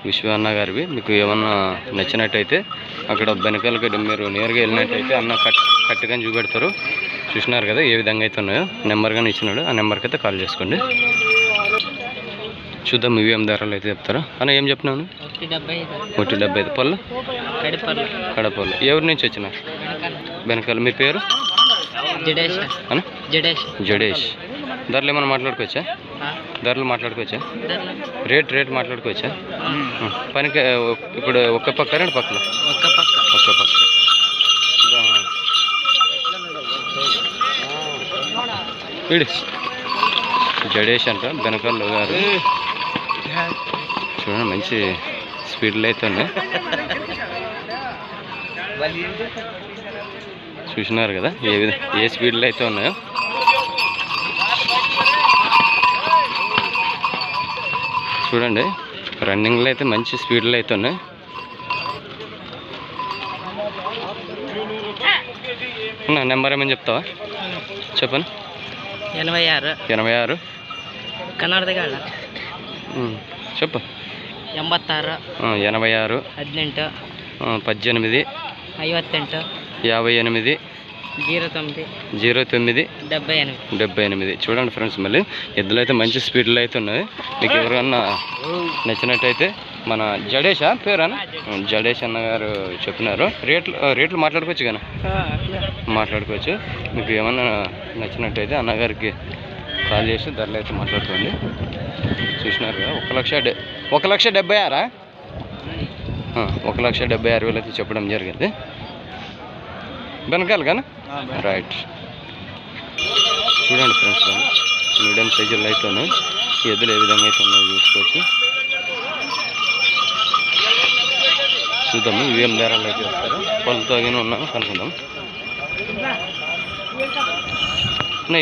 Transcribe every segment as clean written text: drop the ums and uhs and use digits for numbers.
విశ్వ అన్న గారివి. మీకు ఏమన్నా నచ్చినట్టయితే అక్కడ వెనకాలకి మీరు నేరుగా వెళ్ళినట్టయితే అన్న కట్టుగా చూపెడతారు. చూసినారు కదా ఏ విధంగా అయితే ఉన్నాయో. నెంబర్ కానీ ఇచ్చినాడు, ఆ నెంబర్కి అయితే కాల్ చేసుకోండి. చూద్దాం ఇవి ఏం ధరలు అయితే చెప్తారా అన్న. ఏం చెప్పినాను? 175 పళ్ళు కడపళ్ళు. ఎవరి నుంచి వచ్చినారు? వెనకాల. మీ పేరు? జడేష్. ధరలు ఏమైనా మాట్లాడుకోవచ్చా? ధరలు మాట్లాడుకోవచ్చా? రేట్ మాట్లాడుకోవచ్చా? పనికి ఇప్పుడు ఒక్క పక్క రెండు పక్కల? ఒక్క పక్క. వీడి జడేష్ అంట బెనకాల్లో గారు. చూడండి మంచి స్పీడ్లో అయితే ఉన్నాయి. చూసినారు కదా ఏ స్పీడ్లో అయితే ఉన్నాయో. చూడండి రన్నింగ్లో అయితే మంచి స్పీడ్లో అయితే ఉన్నాయి. నెంబర్ ఏమని చెప్తావా? చెప్పను. 86 కన్నడగా చెప్పు. 86 86 18 18 58 58 09 78 78. చూడండి ఫ్రెండ్స్, మళ్ళీ ఎద్దులు అయితే మంచి స్పీడ్లో అయితే ఉన్నాయి. మీకు ఎవరికన్నా నచ్చినట్టయితే మన జడేషా పేరానా? జడేష్ అన్న గారు చెప్పినారు. రేట్లు మాట్లాడుకోవచ్చు కానీ మాట్లాడుకోవచ్చు. మీకు ఏమన్నా నచ్చినట్టయితే అన్నగారికి కాల్ చేసి ధరలు అయితే మాట్లాడుకోండి. చూసినారు కదా 1,76,000 1,76,000 అయితే చెప్పడం జరిగింది. వెనకాల కానీ రైట్. చూడండి ఫ్రెండ్స్, మీడియం సైజుల్లో అయితే ఉన్నాయి. ఎద్దులు ఏ విధంగా అయితే ఉన్నాయో చూసుకోవచ్చు. చూద్దాము ఇవేం ధరలు అయితే వస్తారో. పళ్ళుతో కానీ ఉన్నాము కనుక్కుందాం.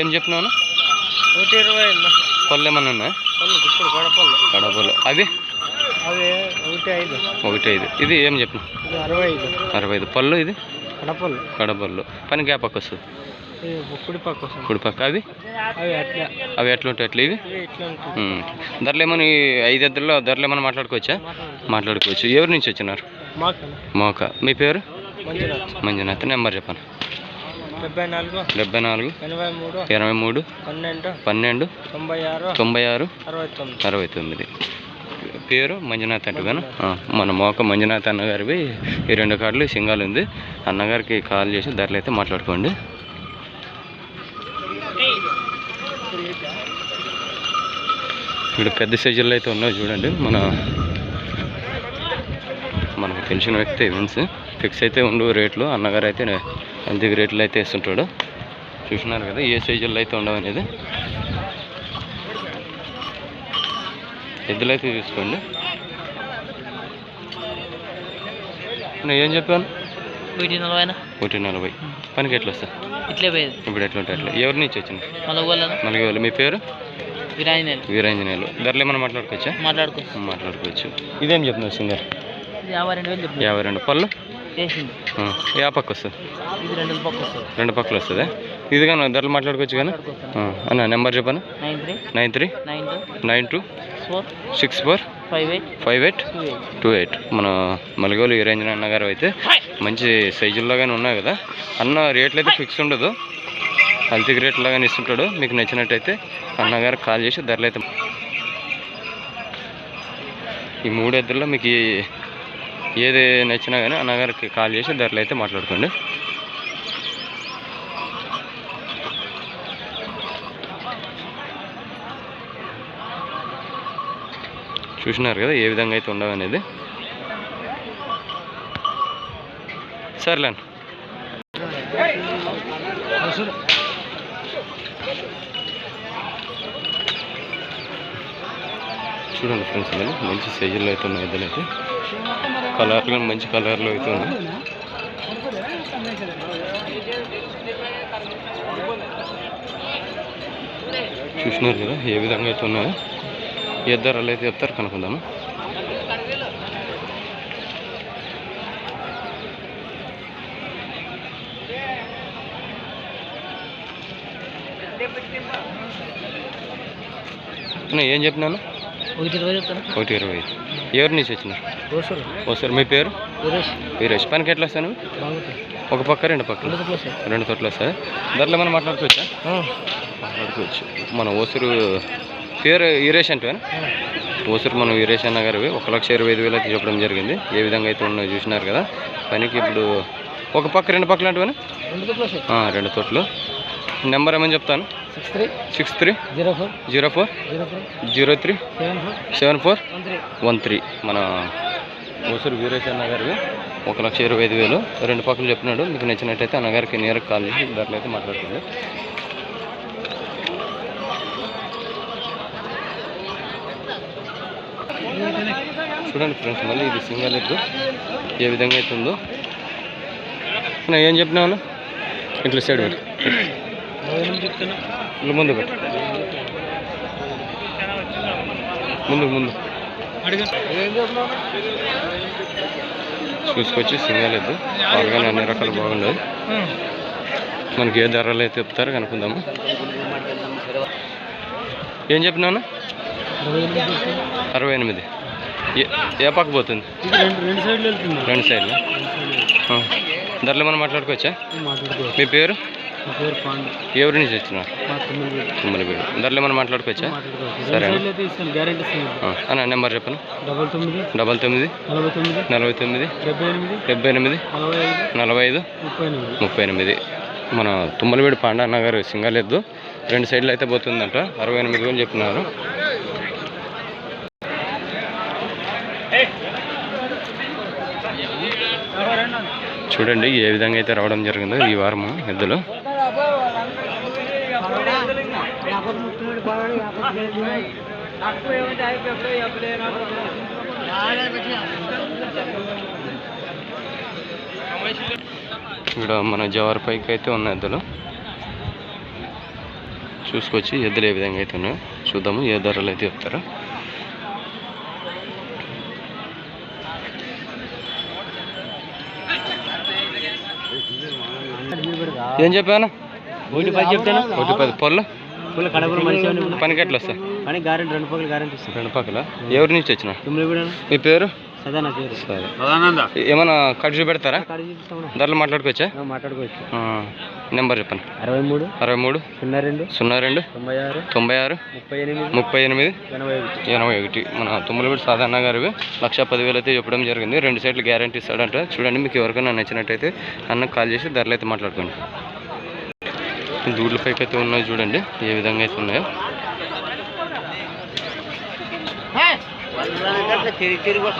ఏం చెప్పినావు? 120 పళ్ళు ఏమన్నా ఉన్నాయా? కడపళ్ళు. అవి 1,5. ఇది ఏం చెప్పిన? 65 పళ్ళు. ఇది కడపళ్ళు. పని గ్యాప్ పక్క వస్తుంది. కుడి పక్క. అవి ఎట్లా ఉంటాయి? అట్లా ఇవి ధరలు ఏమన్నా 5 ఎద్దుల్లో ధరలు ఏమన్నా మాట్లాడుకోవచ్చా? మాట్లాడుకోవచ్చు. ఎవరి నుంచి వచ్చినారు? మోక. మీ పేరు? మంజునాథ్. నెంబర్ చెప్పండి. 74 83 12 96 69. పేరు మంజునాథ్ అంటుగాను. మన మోక మంజునాథ్ అన్నగారివి ఈ 2 కార్డులు సింగాలు ఉంది. అన్నగారికి కాల్ చేసి ధరలు అయితే మాట్లాడుకోండి. ఇక్కడ పెద్ద సైజుల్లో అయితే ఉన్నాయి. చూడండి మనకు తెలిసిన వ్యక్తి ఈవెంట్స్ ఫిక్స్ అయితే ఉండు రేట్లు. అన్నగారు అయితే అంతకు రేట్లు అయితే వేస్తుంటాడు. చూసినారు కదా ఏ సైజుల్లో అయితే ఉండవు అనేది. ఎద్దులు అయితే తీసుకోండి. ఏం చెప్పాను? 140. పనికి ఎట్లా వస్తా? ఇప్పుడు ఎట్లా ఉంటాయి? అట్లా. ఎవరి నుంచి వచ్చింది? మలగోళ్ళు. మీ పేరు? వీరాంజనేయులు. ధరలు ఏమన్నా మాట్లాడుకోవచ్చా? మాట్లాడుకోవచ్చు. ఇదేం చెప్తున్నారు సింగర్? 52 పళ్ళు. ఏ పక్క వస్తుంది? 2 పక్కలు వస్తుందా? ఇది కానీ ధరలు మాట్లాడుకోవచ్చు కానీ అన్న. నెంబర్ చెప్పాను. 93 92 64 58 28. మన మలగోలు వీరాంజన అన్న గారు అయితే మంచి సైజుల్లో కానీ ఉన్నాయి కదా. అన్న రేట్లు అయితే ఫిక్స్ ఉండదు, హెల్తీ రేట్లో కానీ ఇస్తుంటాడు. మీకు నచ్చినట్టయితే అన్నగారు కాల్ చేసి ధరలు అయితే. ఈ 3 ఎద్దుల్లో మీకు ఏది నచ్చినా కానీ అన్నగారికి కాల్ చేసి ధరలు అయితే మాట్లాడుకోండి. చూసినారు కదా ఏ విధంగా అయితే ఉండవు అనేది. సర్లేండి. చూడండి ఫ్రెండ్స్, మంచి సైజుల్లో అయితే ఉన్నాయి. ఇద్దరు అయితే కలర్లు మంచి కలర్లో అయితే ఉంది. చూసినారు కదా ఏ విధంగా అయితే ఉన్నాయో. ఏ ధరలు అయితే చెప్తారు కనుక్కుందాము. ఏం చెప్పినాను? 1:20. ఎవరి నుంచి వచ్చినారు? ఓసారి మీ పేరు? వీరేష్. పనికి ఎట్లా వస్తాను? ఒక పక్క రెండు పక్కలు 2 తోటలు వస్తాయి. ధరలు మనం మాట్లాడుకోవచ్చా? మాట్లాడుకోవచ్చు. మన ఓసూరు పేరు వీరేష్ అంటే ఓసూరు మనం వీరేష్ అన్న గారు 1,25,000 అయితే చెప్పడం జరిగింది. ఏ విధంగా అయితే ఉన్నాయో చూసినారు కదా. పనికి ఇప్పుడు ఒక పక్క రెండు పక్కలు అంటే 2 తోటలు. నెంబర్ ఏమని చెప్తాను? 6304037413. మన ఓసూరు వీరేష్ అన్న గారివి 1,25,000 2 పక్కలు చెప్పినాడు. మీకు నచ్చినట్టయితే అన్నగారికి నేరుగా కాల్ చేసి ధరలు అయితే మాట్లాడుతుంది. చూడండి ఫ్రెండ్స్, మళ్ళీ ఇది సింగల్ ఎద్దు ఏ విధంగా అయితే ఉందో. ఏం చెప్పినాను? ఇట్లా సైడ్ పెట్టు, ఇట్లా ముందు పెట్టు, ముందు చూసుకొచ్చి సింగల్ ఎద్దు. పాలుగానే అన్ని రకాలు బాగుండదు. మనకి ఏ ధరలు అయితే చెప్తారో కనుక్కుందాము. ఏం చెప్పినాను? 68. ఏ పక్క పోతుంది? 2 సైడ్లు. ధరలు మనం మాట్లాడుకోవచ్చా? మీ పేరు? ఎవరి నుంచి వచ్చినారు? తుమ్మలబీడు. ధరలు మనం మాట్లాడుకోవచ్చా? సరే అన్న, నెంబర్ చెప్పను. 99 49 78 45 38. మన తుమ్మలబీడు పాండా అన్న గారు సింగల్ ఎద్దు 2 సైడ్లు అయితే పోతుందంట. 68,000 చెప్పినారు. చూడండి ఏ విధంగా అయితే రావడం జరిగిందో ఈ వారం ఎద్దులు. ఇక్కడ మన జవార్ పైకి అయితే ఉన్న ఎద్దులు చూసుకొచ్చి ఎద్దులు ఏ విధంగా అయితే ఉన్నాయో చూద్దాము. ఏ ధరలు అయితే చెప్తారో. ఏం చెప్పాను? 1:10 చెప్తాను. 1:10. పొల్లు పనికి ఎట్లా వస్తాయి? 2 పక్కల. ఎవరి నుంచి వచ్చిన? మీ పేరు? ఏమన్నా కట్ చూపెడతారా? ధరలు మాట్లాడుకోవచ్చా? నెంబర్ చెప్పండి. 63 02 96 38 81. మన తుమ్మలబీడు సాధారణ గారివి 1,10,000 అయితే చెప్పడం జరిగింది. 2 సైడ్లు గ్యారంటీ ఇస్తాడంట. చూడండి, మీకు ఎవరికైనా నచ్చినట్టయితే అన్నకు కాల్ చేసి ధరలు అయితే మాట్లాడుకోండి. దూడ్ల పైకి అయితే ఉన్నాయి చూడండి ఏ విధంగా అయితే ఉన్నాయో.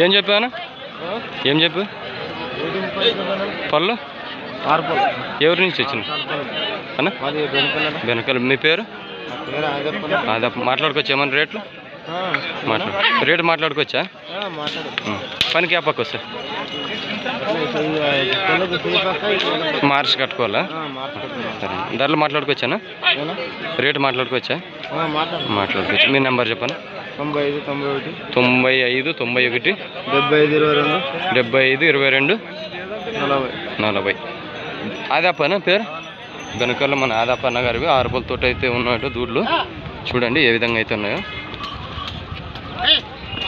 ఏం చెప్పాను? ఏం చెప్పు? పళ్ళు ఎవరి నుంచి వచ్చిన అన్న? వెనకాల. మీ పేరు? అదే మాట్లాడుకోవచ్చా? ఏమన్నా రేట్లు రేటు మాట్లాడుకోవచ్చా? పనికి ఆ పక్క వస్తా మార్చి కట్టుకోవాలా? సరే, ధరలు మాట్లాడుకోవచ్చానా? రేటు మాట్లాడుకోవచ్చా? మాట్లాడుకోవచ్చు. మీ నెంబర్ చెప్పండి. 95 91 75 22 40. ఆదాపన పేరు? వెనకాల మన ఆదాపన్న గారివి 6 పళ్ళతో అయితే ఉన్నాయట దూడ్లు. చూడండి ఏ విధంగా అయితే ఉన్నాయో.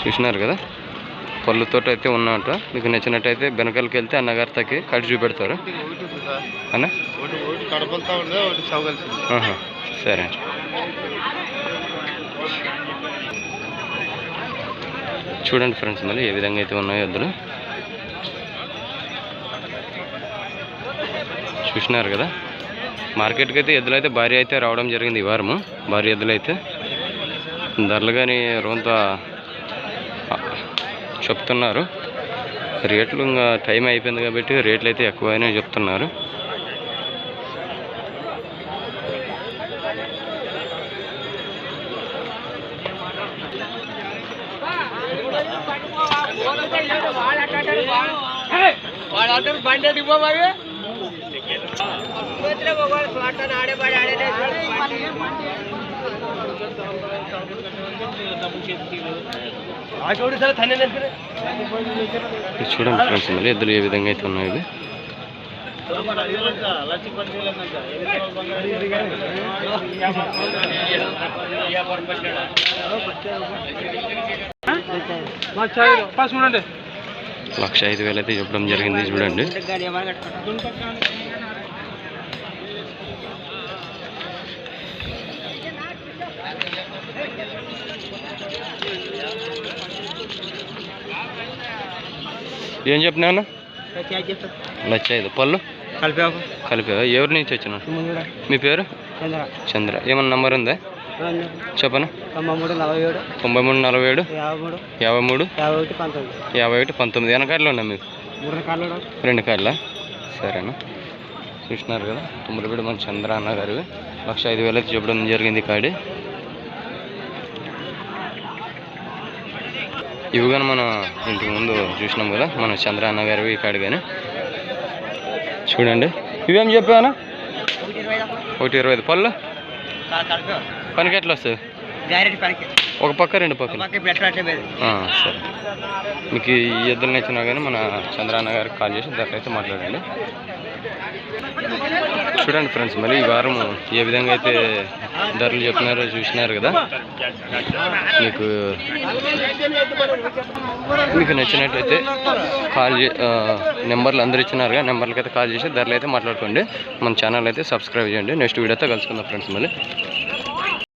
చూసినారు కదా, పళ్ళుతో అయితే ఉన్నట. మీకు నచ్చినట్టయితే వెనకాలకి వెళ్తే అన్నగారితోకి కట్ చూపెడతారు అన్న. సరే. చూడండి ఫ్రెండ్స్, మళ్ళీ ఏ విధంగా అయితే ఉన్నాయో ఎద్దులు చూసినారు కదా. మార్కెట్కి అయితే ఎద్దులు అయితే భారీ అయితే రావడం జరిగింది ఈ వారము. భారీ ఎద్దులు అయితే ధరలు కానీ రోంత చెప్తున్నారు. రేట్లు ఇంకా టైం అయిపోయింది కాబట్టి రేట్లు అయితే ఎక్కువైనా చెప్తున్నారు. చూడండి ఫ్రెండ్స్, మళ్ళీ ఎద్దులు ఏ విధంగా అయితే ఉన్నాయి. 1,05,000 అయితే చెప్పడం జరిగింది. చూడండి ఏం చెప్పినా 1,05,000 పళ్ళు కలిపా. ఎవరి నుంచి వచ్చిన? మీ పేరు? చంద్ర. ఏమన్నా నంబర్ ఉందా చెప్పనా? 93 47 53 51 19. ఎనకాడలో ఉన్నా మీకు 2 కార్డులా? సరేనా. చూసినారు కదా తుమ్మలపేట మన చంద్ర అన్న గారు 1,05,000 అయితే చెప్పడం జరిగింది కాడి. ఇవి కానీ మనం ఇంతకు ముందు చూసినాం కదా మన చంద్ర అన్న గారు ఈ కాడి కానీ. చూడండి ఇవేం చెప్పానా? 1,20,000 పళ్ళు పనికి ఎట్లా వస్తుంది? ఒక పక్క 2 పక్కలు. సరే మీకు ఈ ఇద్దరు నచ్చినా కానీ మన చంద్రాన్న గారికి కాల్ చేసి ధర అయితే మాట్లాడండి. చూడండి ఫ్రెండ్స్ మళ్ళీ ఈ వారం ఏ విధంగా అయితే ధరలు చెప్తున్నారో చూసినారు కదా. మీకు నచ్చినట్లయితే కాల్ నెంబర్లు అందరు ఇచ్చినారుగా, నెంబర్లకి అయితే కాల్ చేసి ధరలు అయితే మాట్లాడుకోండి. మన ఛానల్ అయితే సబ్స్క్రైబ్ చేయండి. నెక్స్ట్ వీడియోతో కలుసుకుందాం ఫ్రెండ్స్ మళ్ళీ.